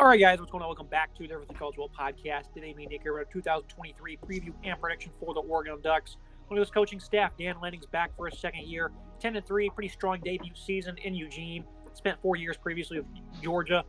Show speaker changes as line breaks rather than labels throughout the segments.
All right, guys, what's going on? Welcome back to the Everything College Football Podcast. Today, me and Nick here with a 2023 preview and prediction for the Oregon Ducks. One of his coaching staff, Dan Lanning's back for his second year. 10-3, pretty strong debut season in Eugene. Spent 4 years previously with Georgia.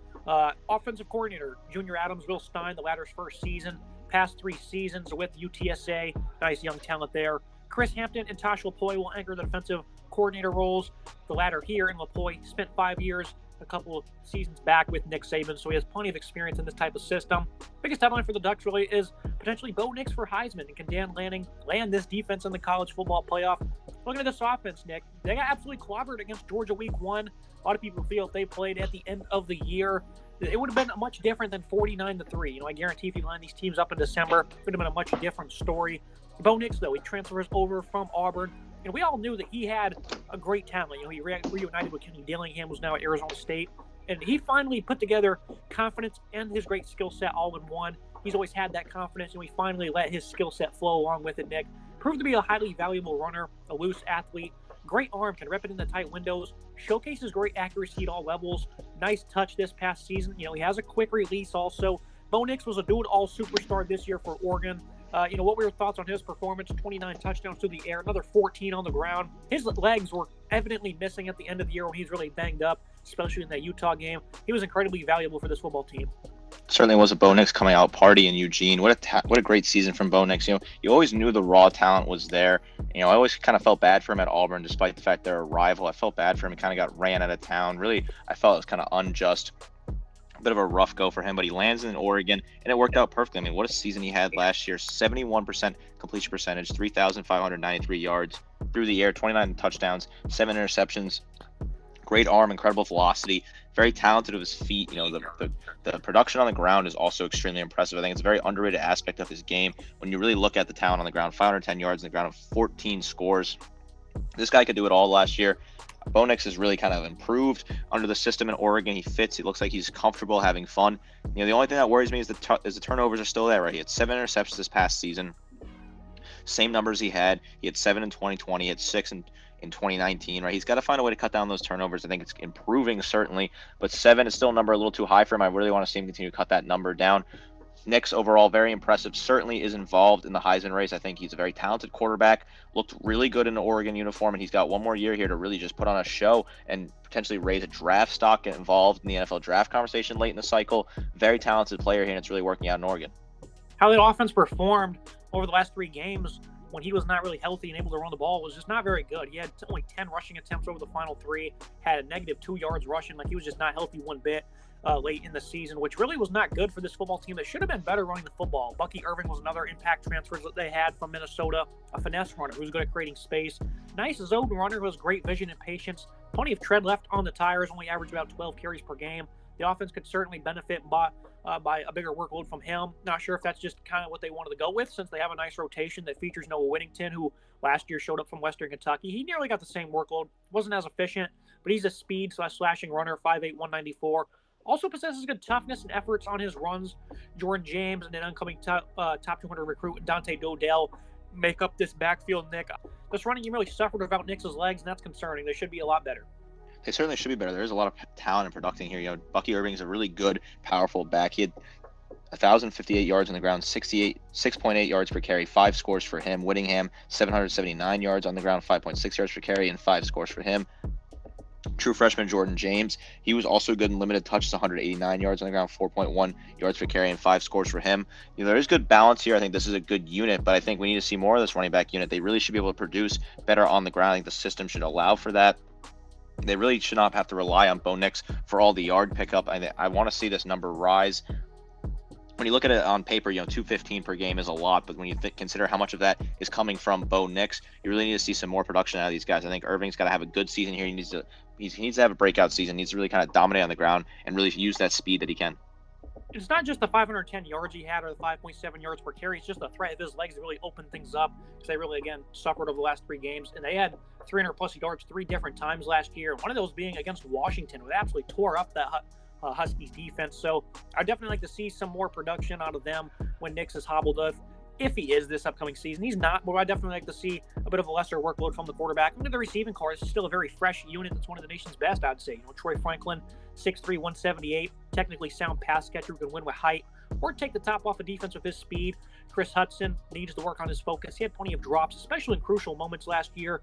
Offensive coordinator, Junior Adams, Will Stein, the latter's first season. Past 3 seasons with UTSA. Nice young talent there. Chris Hampton and Tosh Lapoy will anchor the defensive coordinator roles. The latter here, and Lapoy spent 5 years, a couple of seasons back with Nick Saban, so he has plenty of experience in this type of system. Biggest headline for the Ducks really is potentially Bo Nix for Heisman, and can Dan Lanning land this defense in the college football playoff? Looking at this offense, Nick, they got absolutely clobbered against Georgia week 1. A lot of people feel if they played at the end of the year, it would have been much different than 49-3. I guarantee if you line these teams up in December, it would have been a much different story. Bo Nix, though, he transfers over from Auburn. And we all knew that he had a great talent. He reunited with Kenny Dillingham, who's now at Arizona State. And he finally put together confidence and his great skill set all in one. He's always had that confidence, and we finally let his skill set flow along with it, Nick. Proved to be a highly valuable runner, a loose athlete. Great arm, can rip it into tight windows. Showcases great accuracy at all levels. Nice touch this past season. He has a quick release also. Bo Nix was a do-it-all superstar this year for Oregon. What were your thoughts on his performance? 29 touchdowns through the air, another 14 on the ground. His legs were evidently missing at the end of the year when he was really banged up, especially in that Utah game. He was incredibly valuable for this football team.
Certainly was a Bo Nix coming out party in Eugene. What a great season from Bo Nix. You always knew the raw talent was there. I always kind of felt bad for him at Auburn, despite the fact they're a rival. I felt bad for him. He kind of got ran out of town. Really, I felt it was kind of unjust. A bit of a rough go for him, but he lands in Oregon, and it worked out perfectly. What a season he had last year. 71% completion percentage, 3,593 yards through the air, 29 touchdowns, 7 interceptions. Great arm, incredible velocity, very talented with his feet. The production on the ground is also extremely impressive. I think it's a very underrated aspect of his game. When you really look at the talent on the ground, 510 yards on the ground and 14 scores. This guy could do it all last year. Bo Nix has really kind of improved under the system in Oregon. He fits. It looks like he's comfortable, having fun. The only thing that worries me is the turnovers are still there, right? He had 7 interceptions this past season. Same numbers he had. He had 7 in 2020. He had 6 in 2019, right? He's got to find a way to cut down those turnovers. I think it's improving, certainly, but 7 is still a number a little too high for him. I really want to see him continue to cut that number down. Nix, overall, very impressive. Certainly is involved in the Heisman race. I think he's a very talented quarterback. Looked really good in the Oregon uniform, and he's got one more year here to really just put on a show and potentially raise a draft stock, get involved in the NFL draft conversation late in the cycle. Very talented player here, and it's really working out in Oregon.
How the offense performed over the last 3 games when he was not really healthy and able to run the ball was just not very good. He had only 10 rushing attempts over the final 3, had a negative 2 yards rushing. He was just not healthy one bit. Late in the season, which really was not good for this football team that should have been better running the football. Bucky Irving was another impact transfer that they had from Minnesota, a finesse runner who's good at creating space. Nice zone runner who has great vision and patience. Plenty of tread left on the tires, only average about 12 carries per game. The offense could certainly benefit by a bigger workload from him. Not sure if that's just kind of what they wanted to go with, since they have a nice rotation that features Noah Whittington, who last year showed up from Western Kentucky. He nearly got the same workload, wasn't as efficient, but he's a speed/slashing runner, 5'8", 194. Also possesses good toughness and efforts on his runs. Jordan James and an incoming top 200 recruit Dante Dodell make up this backfield, Nick. This running game really suffered without Nix's legs, and that's concerning. They should be a lot better.
They certainly should be better. There's a lot of talent and production here. Bucky Irving is a really good, powerful back. He had 1,058 yards on the ground, 6.8 yards per carry, 5 scores for him. Whittingham, 779 yards on the ground, 5.6 yards per carry, and 5 scores for him. True freshman Jordan James, he was also good in limited touches, 189 yards on the ground, 4.1 yards per carry, and 5 scores for him. There is good balance here. I think this is a good unit, but I think we need to see more of this running back unit. They really should be able to produce better on the ground. I think the system should allow for that. They really should not have to rely on Bo Nix for all the yard pickup. I want to see this number rise. When you look at it on paper, 215 per game is a lot, but when you consider how much of that is coming from Bo Nix, you really need to see some more production out of these guys. I think Irving's got to have a good season here. He needs to have a breakout season. He needs to really kind of dominate on the ground and really use that speed that he can.
It's not just the 510 yards he had or the 5.7 yards per carry. It's just the threat of his legs that really opened things up, because they really, again, suffered over the last 3 games. And they had 300-plus yards 3 different times last year, one of those being against Washington, who absolutely tore up that Huskies defense. So I definitely like to see some more production out of them when Nix is hobbled up. if he is this upcoming season. He's not, but I definitely like to see a bit of a lesser workload from the quarterback. Under the receiving core, this is still a very fresh unit that's one of the nation's best, I'd say. Troy Franklin, 6'3", 178, technically sound pass catcher who can win with height or take the top off of defense with his speed. Chris Hudson needs to work on his focus. He had plenty of drops, especially in crucial moments last year.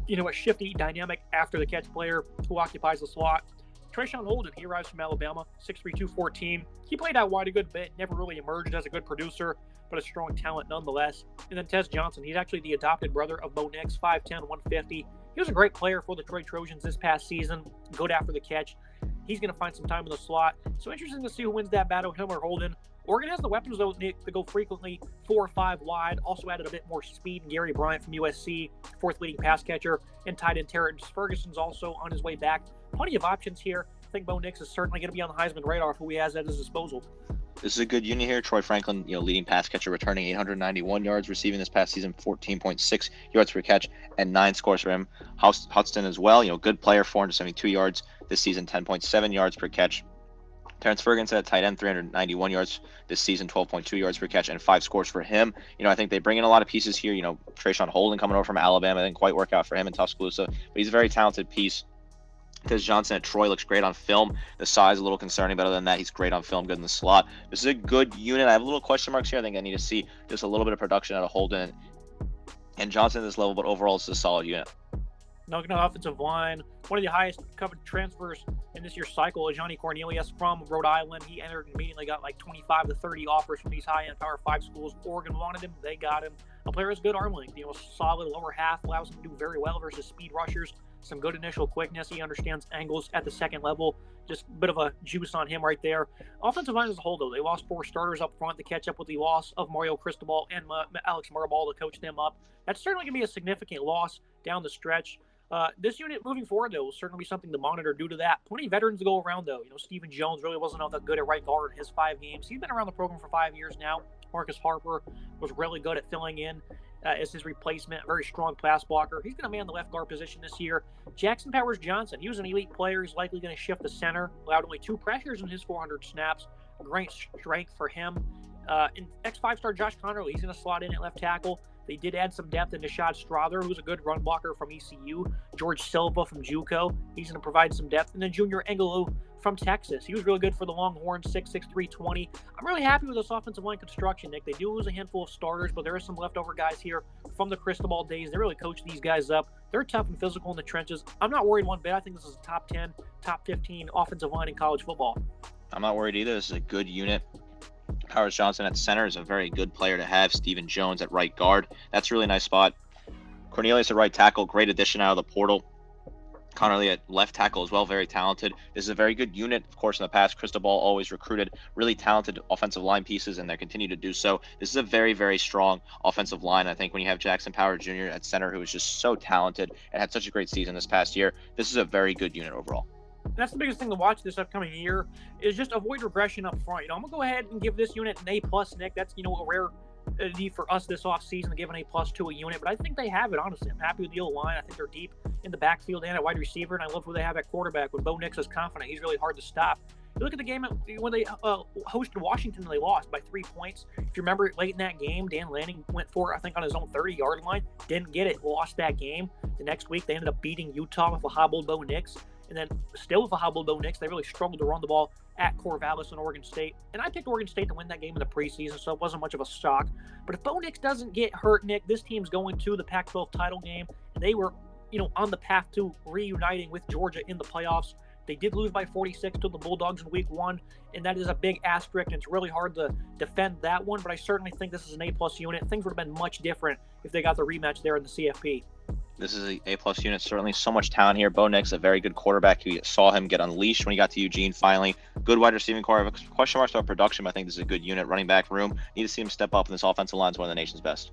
A shifty, dynamic after-the-catch player who occupies the slot. Trayshawn Holden, he arrives from Alabama, 6'3", 214. He played out wide a good bit, never really emerged as a good producer, but a strong talent nonetheless. And then Tez Johnson, he's actually the adopted brother of Bo Nix, 5'10", 150. He was a great player for the Detroit Trojans this past season, good after the catch. He's going to find some time in the slot. So interesting to see who wins that battle, him or Holden. Oregon has the weapons, though, Nick, to go frequently 4 or 5 wide. Also added a bit more speed in Gary Bryant from USC, fourth leading pass catcher, and tight end Terrence Ferguson's also on his way back. Plenty of options here. I think Bo Nix is certainly going to be on the Heisman radar of who he has at his disposal.
This is a good unit here. Troy Franklin, leading pass catcher, returning 891 yards, receiving this past season, 14.6 yards per catch, and 9 scores for him. Hudson as well, good player, 472 yards this season, 10.7 yards per catch. Terrence Ferguson at tight end, 391 yards this season, 12.2 yards per catch, and 5 scores for him. I think they bring in a lot of pieces here. Trayshawn Holden coming over from Alabama didn't quite work out for him in Tuscaloosa, but he's a very talented piece. Tez Johnson at Troy looks great on film. The size a little concerning, but other than that, he's great on film, good in the slot. This is a good unit. I have little question marks here. I think I need to see just a little bit of production out of Holden and Johnson at this level, but overall, it's a solid unit.
Looking at offensive line, one of the highest covered transfers in this year's cycle is Johnny Cornelius from Rhode Island. He entered and immediately got like 25 to 30 offers from these high-end Power 5 schools. Oregon wanted him. They got him. A player has good arm length. Solid lower half, allows him to do very well versus speed rushers. Some good initial quickness. He understands angles at the second level. Just a bit of a juice on him right there. Offensive line as a whole, though, they lost 4 starters up front to catch up with the loss of Mario Cristobal and Alex Murabal to coach them up. That's certainly going to be a significant loss down the stretch. This unit moving forward, though, will certainly be something to monitor due to that. Plenty of veterans to go around, though. Stephen Jones really wasn't all that good at right guard in his 5 games. He's been around the program for 5 years now. Marcus Harper was really good at filling in as his replacement, a very strong pass blocker. He's going to man the left guard position this year. Jackson Powers Johnson, he was an elite player. He's likely going to shift to center. Allowed only 2 pressures in his 400 snaps. Great strength for him. And ex-5-star Josh Connerly, he's going to slot in at left tackle. They did add some depth in Nishad Strother, who's a good run blocker from ECU. George Silva from JUCO, he's going to provide some depth. And then Junior Engelou from Texas. He was really good for the Longhorns, 6'6", 320. I'm really happy with this offensive line construction, Nick. They do lose a handful of starters, but there are some leftover guys here from the Cristobal days. They really coach these guys up. They're tough and physical in the trenches. I'm not worried one bit. I think this is a top 10, top 15 offensive line in college football.
I'm not worried either. This is a good unit. Powers Johnson at center is a very good player to have. Stephen Jones at right guard. That's a really nice spot. Cornelius at right tackle. Great addition out of the portal. Connerly at left tackle as well. Very talented. This is a very good unit. Of course, in the past, Cristobal always recruited really talented offensive line pieces, and they continue to do so. This is a very, very strong offensive line. I think when you have Jackson Powers Jr. at center, who is just so talented and had such a great season this past year, this is a very good unit overall.
That's the biggest thing to watch this upcoming year is just avoid regression up front. I'm going to go ahead and give this unit an A+, Nick. That's, a rare need for us this offseason to give an A+ to a unit, but I think they have it, honestly. I'm happy with the O-line. I think they're deep in the backfield and at wide receiver, and I love who they have at quarterback. When Bo Nix is confident, he's really hard to stop. You look at the game when they hosted Washington and they lost by 3 points. If you remember late in that game, Dan Lanning went for it, I think, on his own 30-yard line. Didn't get it, lost that game. The next week, they ended up beating Utah with a hobbled Bo Nix. And then still with a hobbled Bo Nix, they really struggled to run the ball at Corvallis and Oregon State. And I picked Oregon State to win that game in the preseason, so it wasn't much of a shock. But if Bo Nix doesn't get hurt, Nick, this team's going to the Pac-12 title game. And they were, on the path to reuniting with Georgia in the playoffs. They did lose by 46 to the Bulldogs in week 1, and that is a big asterisk, and it's really hard to defend that one, but I certainly think this is an A+ unit. Things would have been much different if they got the rematch there in the CFP.
This is a A+ unit. Certainly so much talent here. Bo Nix, a very good quarterback. You saw him get unleashed when he got to Eugene finally. Good wide receiving core. Question marks about production, but I think this is a good unit. Running back room. Need to see him step up, and this offensive line is one of the nation's best.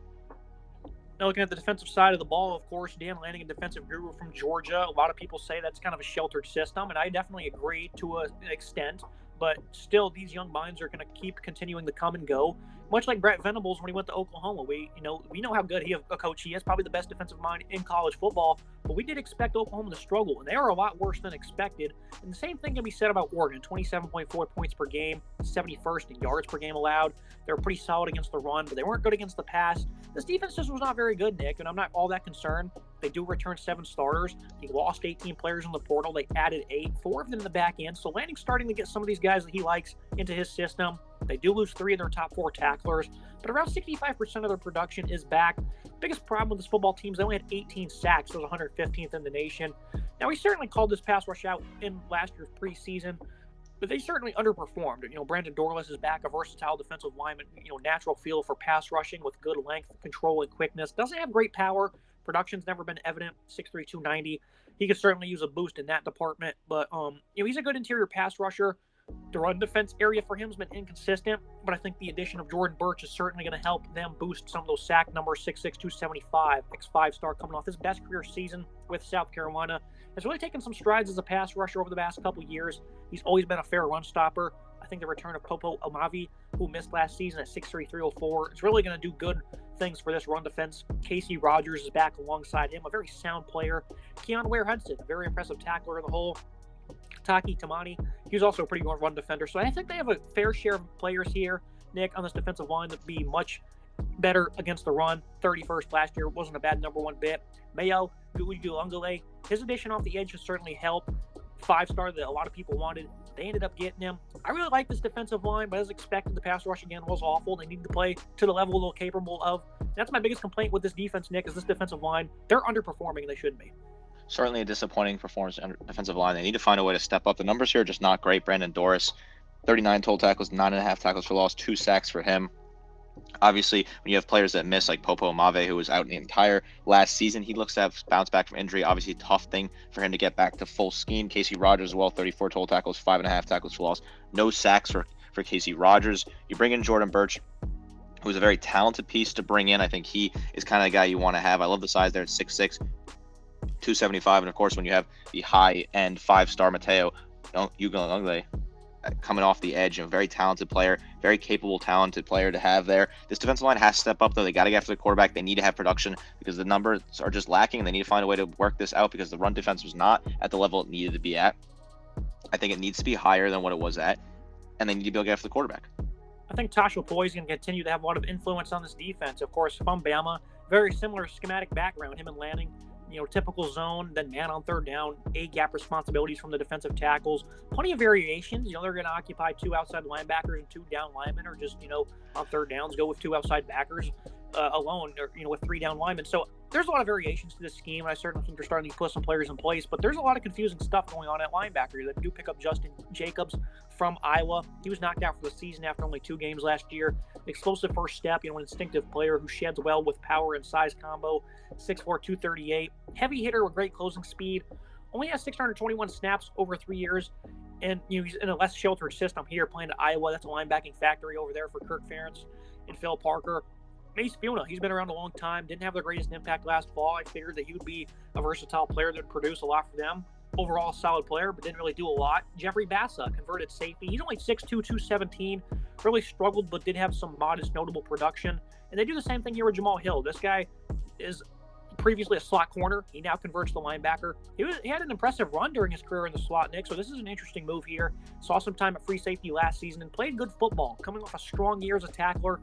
Now looking at the defensive side of the ball, of course, Dan Lanning, a defensive guru from Georgia. A lot of people say that's kind of a sheltered system, and I definitely agree to an extent. But still, these young minds are going to keep continuing to come and go. much like Brett Venables when he went to Oklahoma. We know how good a coach he is, probably the best defensive mind in college football, but we did expect Oklahoma to struggle, and they are a lot worse than expected. And the same thing can be said about Oregon, 27.4 points per game, 71st in yards per game allowed. They were pretty solid against the run, but they weren't good against the pass. This defense just was not very good, Nick, and I'm not all that concerned. They do return 7 starters. He lost 18 players in the portal. They added 8, 4 of them in the back end. So Lanning's starting to get some of these guys that he likes into his system. They do lose 3 of their top 4 tacklers, but around 65% of their production is back. Biggest problem with this football team is they only had 18 sacks, so it was 115th in the nation. Now, we certainly called this pass rush out in last year's preseason, but they certainly underperformed. Brandon Dorless is back, a versatile defensive lineman, natural feel for pass rushing with good length, control, and quickness. Doesn't have great power. Production's never been evident. 6'3", 290. He could certainly use a boost in that department, but he's a good interior pass rusher. The run defense area for him has been inconsistent, but I think the addition of Jordan Burch is certainly going to help them boost some of those sack numbers. 6'6", 275, ex-5 star coming off his best career season with South Carolina. Has really taken some strides as a pass rusher over the past couple years. He's always been a fair run stopper. I think the return of Popo Amavi, who missed last season at 6'3", 304, is really going to do good things for this run defense. Casey Rogers is back alongside him, a very sound player. Keon Ware-Hudson, a very impressive tackler in the hole. Taki Tamani, he was also a pretty good run defender. So I think they have a fair share of players here, Nick, on this defensive line that be much better against the run. 31st last year wasn't a bad number 1 bit. Mayo Guulangale, his addition off the edge has certainly helped. 5-star that a lot of people wanted. They ended up getting him. I really like this defensive line, but as expected, the pass rush again was awful. They need to play to the level they're capable of. That's my biggest complaint with this defense, Nick, is this defensive line. They're underperforming, and they shouldn't be.
Certainly a disappointing performance on defensive line. They need to find a way to step up. The numbers here are just not great. Brandon Dorris, 39 total tackles, 9.5 tackles for loss, 2 sacks for him. Obviously, when you have players that miss, like Popo Amave, who was out in the entire last season, he looks to have bounced back from injury. Obviously, tough thing for him to get back to full scheme. Casey Rogers as well, 34 total tackles, 5.5 tackles for loss, no sacks for Casey Rogers. You bring in Jordan Burch, who's a very talented piece to bring in. I think he is kind of the guy you want to have. I love the size there at 6'6", 275, and of course, when you have the high-end 5-star Mateo Ugalungle coming off the edge, a very talented player, very capable, talented player to have there. This defensive line has to step up, though. They got to get after the quarterback. They need to have production because the numbers are just lacking, and they need to find a way to work this out because the run defense was not at the level it needed to be at. I think it needs to be higher than what it was at, and they need to be able to get after the quarterback.
I think Tasha Poy is going to continue to have a lot of influence on this defense. Of course, from Bama, very similar schematic background, him and Lanning. Typical zone, then man on third down, A-gap responsibilities from the defensive tackles. Plenty of variations. They're going to occupy 2 outside linebackers and 2 down linemen, or just, on third downs, go with 2 outside backers alone, or, with 3 down linemen. So there's a lot of variations to this scheme, and I certainly think they're starting to put some players in place, but there's a lot of confusing stuff going on at linebacker. They do pick up Justin Jacobs from Iowa. He was knocked out for the season after only 2 games last year. Explosive first step, an instinctive player who sheds well with power and size combo. 6'4", 238. Heavy hitter with great closing speed. Only has 621 snaps over 3 years. And he's in a less sheltered system here playing at Iowa. That's a linebacking factory over there for Kirk Ferentz and Phil Parker. Mace Funa, he's been around a long time. Didn't have the greatest impact last fall. I figured that he would be a versatile player that would produce a lot for them. Overall, solid player, but didn't really do a lot. Jeffrey Bassa, converted safety. He's only 6'2", 217. Really struggled, but did have some modest, notable production. And they do the same thing here with Jamal Hill. This guy is previously a slot corner. He now converts to linebacker. He had an impressive run during his career in the slot, Nick, so this is an interesting move here. Saw some time at free safety last season and played good football, coming off a strong year as a tackler.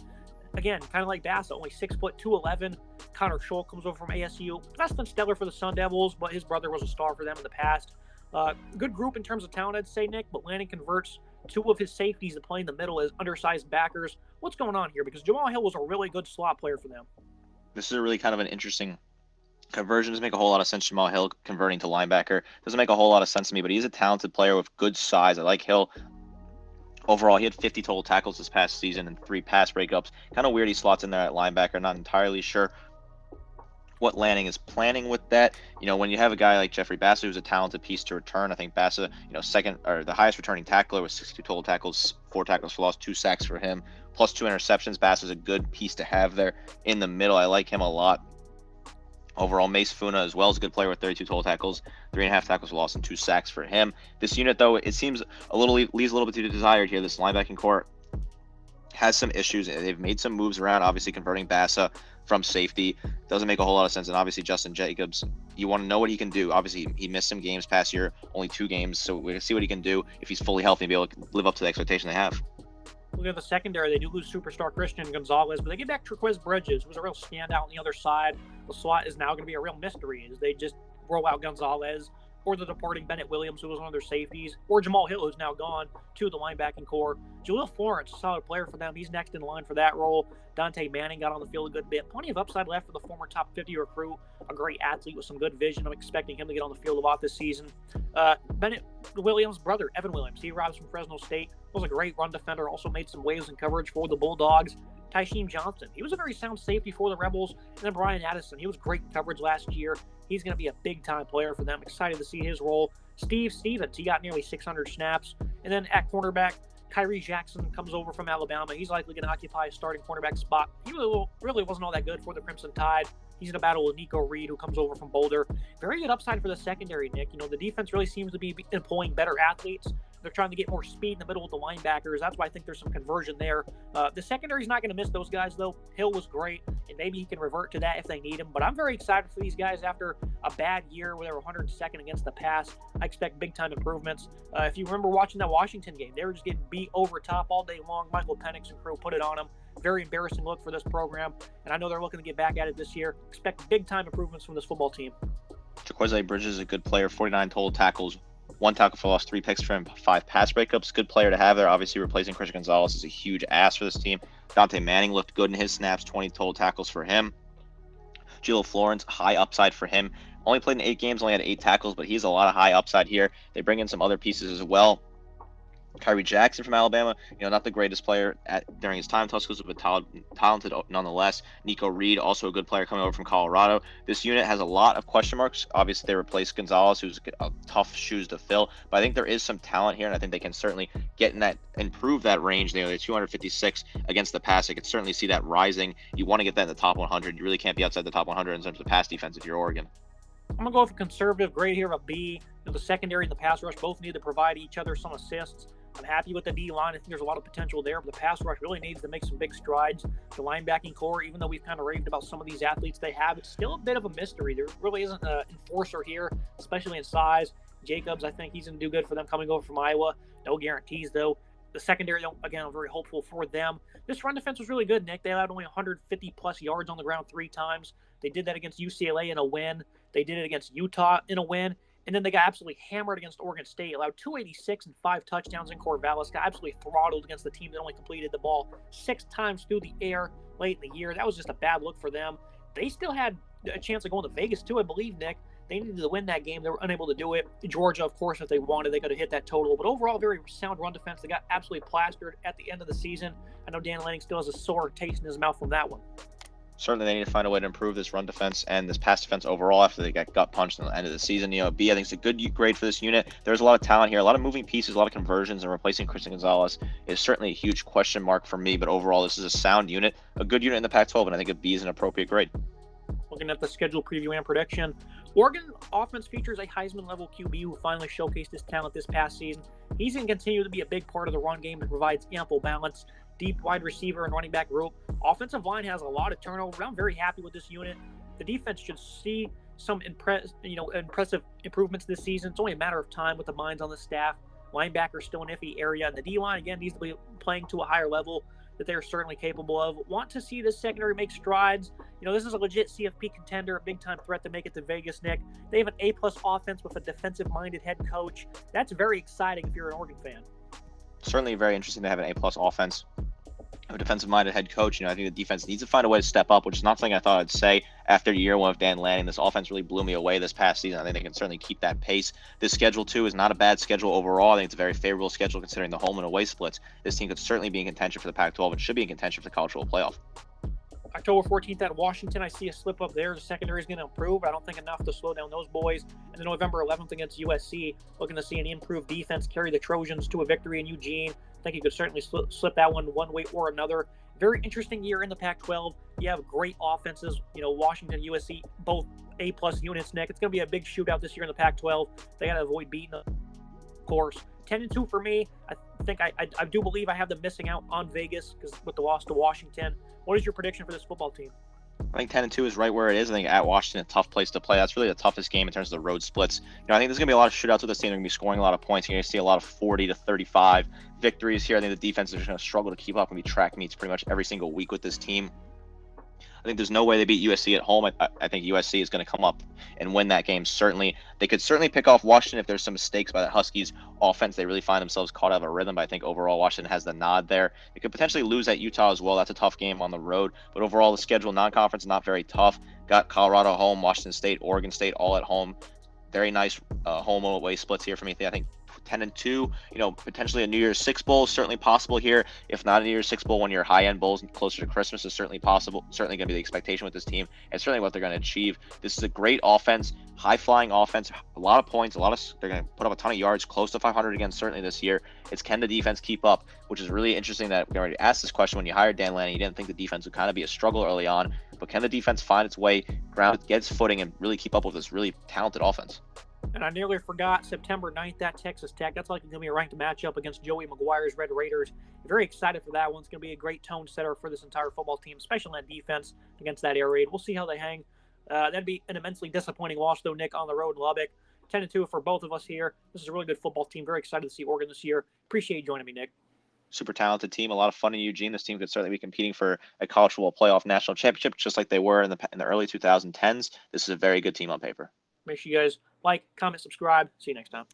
Again, kind of like Bassa, only 6', 211. Connor Scholl comes over from ASU. Less than stellar for the Sun Devils, but his brother was a star for them in the past. Good group in terms of talent, I'd say, Nick, but Lanning converts 2 of his safeties to play in the middle as undersized backers. What's going on here? Because Jamal Hill was a really good slot player for them.
This is a really kind of an interesting conversion. Doesn't make a whole lot of sense. Jamal Hill converting to linebacker doesn't make a whole lot of sense to me, but he's a talented player with good size. I like Hill. Overall, he had 50 total tackles this past season and 3 pass breakups. Kind of weird he slots in there at linebacker. Not entirely sure what Lanning is planning with that. When you have a guy like Jeffrey Bassa, who's a talented piece to return, I think Bassa, second or the highest returning tackler with 62 total tackles, 4 tackles for loss, 2 sacks for him, plus 2 interceptions. Bassa's a good piece to have there in the middle. I like him a lot. Overall, Mace Funa as well is a good player with 32 total tackles, 3.5 tackles for loss, and 2 sacks for him. This unit, though, it seems leaves a little bit to be desired here. This linebacking core has some issues. They've made some moves around, obviously converting Bassa from safety. Doesn't make a whole lot of sense. And obviously Justin Jacobs, you want to know what he can do. Obviously, he missed some games past year, only 2 games. So we're going to see what he can do if he's fully healthy and be able to live up to the expectation they have.
Look at the secondary. They do lose superstar Christian Gonzalez, but they get back Trequez Bridges, who was a real standout on the other side. The slot is now going to be a real mystery as they just roll out Gonzalez, or the departing Bennett Williams, who was one of their safeties, or Jamal Hill, who's now gone, to the linebacking core. Jaleel Florence, a solid player for them. He's next in line for that role. Dante Manning got on the field a good bit. Plenty of upside left for the former top 50 recruit, a great athlete with some good vision. I'm expecting him to get on the field a lot this season. Bennett Williams' brother, Evan Williams, he arrives from Fresno State, was a great run defender, also made some waves in coverage for the Bulldogs. Tysheem Johnson, he was a very sound safety for the Rebels. And then Brian Addison, he was great coverage last year. He's going to be a big-time player for them. Excited to see his role. Steve Stevens, he got nearly 600 snaps. And then at cornerback, Kyrie Jackson comes over from Alabama. He's likely going to occupy a starting cornerback spot. He really wasn't all that good for the Crimson Tide. He's in a battle with Nico Reed, who comes over from Boulder. Very good upside for the secondary, Nick. The defense really seems to be employing better athletes. They're trying to get more speed in the middle with the linebackers. That's why I think there's some conversion there. The secondary's not going to miss those guys, though. Hill was great, and maybe he can revert to that if they need him. But I'm very excited for these guys after a bad year where they were 102nd against the pass. I expect big-time improvements. If you remember watching that Washington game, they were just getting beat over top all day long. Michael Penix and crew put it on them. Very embarrassing look for this program, and I know they're looking to get back at it this year. Expect big-time improvements from this football team.
Trequez Bridges is a good player, 49 total tackles, 1 tackle for loss, 3 picks for him, 5 pass breakups. Good player to have there. Obviously, replacing Christian Gonzalez is a huge ass for this team. Dante Manning looked good in his snaps, 20 total tackles for him. Jaleel Florence, high upside for him. Only played in 8 games, only had 8 tackles, but he's a lot of high upside here. They bring in some other pieces as well. Kyrie Jackson from Alabama, not the greatest player during his time at Tuscaloosa, but talented nonetheless. Nico Reed, also a good player coming over from Colorado. This unit has a lot of question marks. Obviously, they replaced Gonzalez, who's a tough shoes to fill, but I think there is some talent here, and I think they can certainly get in that, improve that range. They're 256 against the pass. I could certainly see that rising. You want to get that in the top 100. You really can't be outside the top 100 in terms of pass defense if you're Oregon.
I'm going to go with a conservative grade here of a B. The secondary and the pass rush both need to provide each other some assists. I'm happy with the D-line. I think there's a lot of potential there, but the pass rush really needs to make some big strides. The linebacking core, even though we've kind of raved about some of these athletes they have, it's still a bit of a mystery. There really isn't an enforcer here, especially in size. Jacobs, I think he's going to do good for them coming over from Iowa. No guarantees, though. The secondary, again, I'm very hopeful for them. This run defense was really good, Nick. They allowed only 150-plus yards on the ground 3 times. They did that against UCLA in a win. They did it against Utah in a win. And then they got absolutely hammered against Oregon State, allowed 286 and 5 touchdowns in Corvallis, got absolutely throttled against the team that only completed the ball 6 times through the air late in the year. That was just a bad look for them. They still had a chance of going to Vegas, too, I believe, Nick. They needed to win that game. They were unable to do it. Georgia, of course, if they wanted, they could have hit that total. But overall, very sound run defense. They got absolutely plastered at the end of the season. I know Dan Lanning still has a sore taste in his mouth from that one.
Certainly, they need to find a way to improve this run defense and this pass defense overall after they got gut punched at the end of the season. B, I think it's a good grade for this unit. There's a lot of talent here, a lot of moving pieces, a lot of conversions, and replacing Christian Gonzalez is certainly a huge question mark for me. But overall, this is a sound unit, a good unit in the Pac-12, and I think a B is an appropriate grade.
Looking at the schedule preview and prediction, Oregon offense features a Heisman-level QB who finally showcased his talent this past season. He's going to continue to be a big part of the run game that provides ample balance. Deep wide receiver and running back group. Offensive line has a lot of turnover, but I'm very happy with this unit. The defense should see some impressive improvements this season. It's only a matter of time with the minds on the staff. Linebacker still an iffy area, and the D-line, again, needs to be playing to a higher level that they're certainly capable of. Want to see this secondary make strides. This is a legit CFP contender, a big-time threat to make it to Vegas, Nick. They have an A-plus offense with a defensive-minded head coach. That's very exciting if you're an Oregon fan.
Certainly very interesting to have an A-plus offense, a defensive-minded head coach. I think the defense needs to find a way to step up, which is not something I thought I'd say after year 1 of Dan Lanning. This offense really blew me away this past season. I think they can certainly keep that pace. This schedule, too, is not a bad schedule overall. I think it's a very favorable schedule considering the home and away splits. This team could certainly be in contention for the Pac-12 and should be in contention for the college football playoff.
October 14th at Washington, I see a slip up there. The secondary is going to improve, but I don't think enough to slow down those boys. And then November 11th against USC, looking to see an improved defense carry the Trojans to a victory in Eugene. I think you could certainly slip that one way or another. Very interesting year in the Pac-12. You have great offenses. Washington, USC, both A-plus units, Nick. It's going to be a big shootout this year in the Pac-12. They got to avoid beating them, of course. 10-2 for me. I think I do believe I have them missing out on Vegas because with the loss to Washington. What is your prediction for this football team?
I think 10-2 is right where it is. I think at Washington, a tough place to play. That's really the toughest game in terms of the road splits. I think there's going to be a lot of shootouts with this team. They're going to be scoring a lot of points. You're going to see a lot of 40-35 victories here. I think the defense is going to struggle to keep up and be track meets pretty much every single week with this team. I think there's no way they beat USC at home. I think USC is going to come up and win that game. Certainly, they could certainly pick off Washington if there's some mistakes by the Huskies offense. They really find themselves caught out of a rhythm. But I think overall, Washington has the nod there. They could potentially lose at Utah as well. That's a tough game on the road. But overall, the schedule non-conference not very tough. Got Colorado at home, Washington State, Oregon State all at home. Very nice home away splits here for me. I think 10-2, potentially a New Year's Six Bowl is certainly possible here. If not a New Year's Six Bowl, one of your high-end bowls closer to Christmas is certainly possible. Certainly going to be the expectation with this team, and certainly what they're going to achieve. This is a great offense, high-flying offense, a lot of points, they're going to put up a ton of yards, close to 500 again, certainly this year. It's can the defense keep up, which is really interesting that we already asked this question when you hired Dan Lanning. You didn't think the defense would kind of be a struggle early on, but can the defense find its way, get its footing, and really keep up with this really talented offense?
And I nearly forgot, September 9th at Texas Tech. That's likely going to be a ranked matchup against Joey McGuire's Red Raiders. Very excited for that one. It's going to be a great tone setter for this entire football team, especially on that defense against that air raid. We'll see how they hang. That'd be an immensely disappointing loss, though, Nick, on the road in Lubbock. 10-2 for both of us here. This is a really good football team. Very excited to see Oregon this year. Appreciate you joining me, Nick.
Super talented team, a lot of fun in Eugene. This team could certainly be competing for a college football playoff national championship, just like they were in the early 2010s. This is a very good team on paper.
Make sure you guys like, comment, subscribe. See you next time.